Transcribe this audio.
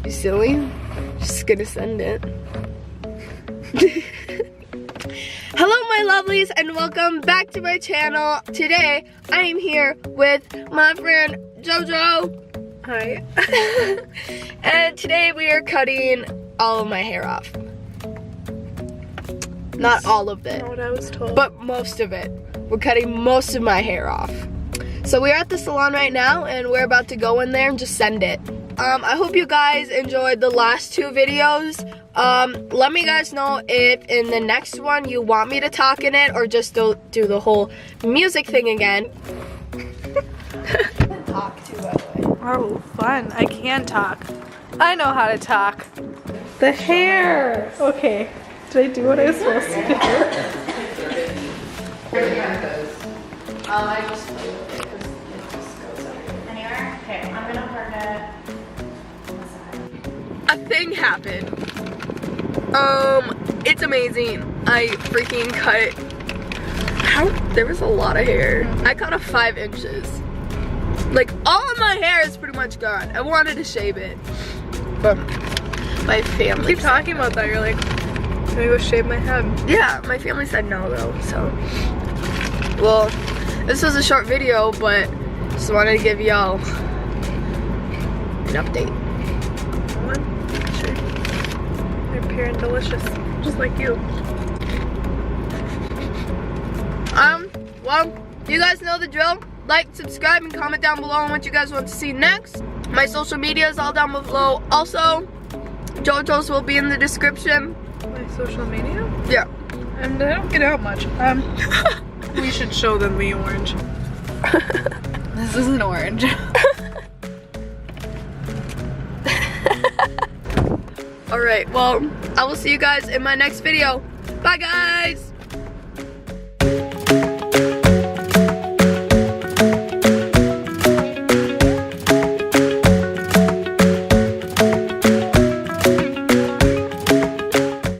You silly? Just gonna send it. Hello my lovelies and welcome back to my channel. Today I am here with my friend Jojo. Hi. And today we are cutting all of my hair off. Not all of it. Not what I was told. But most of it. We're cutting most of my hair off. So we're at the salon right now and we're about to go in there and just send it. I hope you guys enjoyed the last two videos. Let me guys know if in the next one you want me to talk in it or just do the whole music thing again. Talk too, by the way. Oh, fun. I can talk. I know how to talk. The hair. Okay. Did I do what I was supposed to do? I just play with it because it just goes everywhere. Anywhere? Okay, I'm gonna part it. A thing happened. It's amazing. I freaking cut. There was a lot of hair. I cut off 5 inches. Like all of my hair is pretty much gone. I wanted to shave it, but my family. Keep talking about that. You're like, can I go shave my head? Yeah, my family said no though. So, well, this was a short video, but just wanted to give y'all an update. Sure. They're pure and delicious, just like you. Well, you guys know the drill. Like, subscribe, and comment down below on what you guys want to see next. My social media is all down below. Also, Jojo's will be in the description. My social media? Yeah. And I don't get out much. We should show them the orange. This is an orange. Alright, well, I will see you guys in my next video. Bye, guys!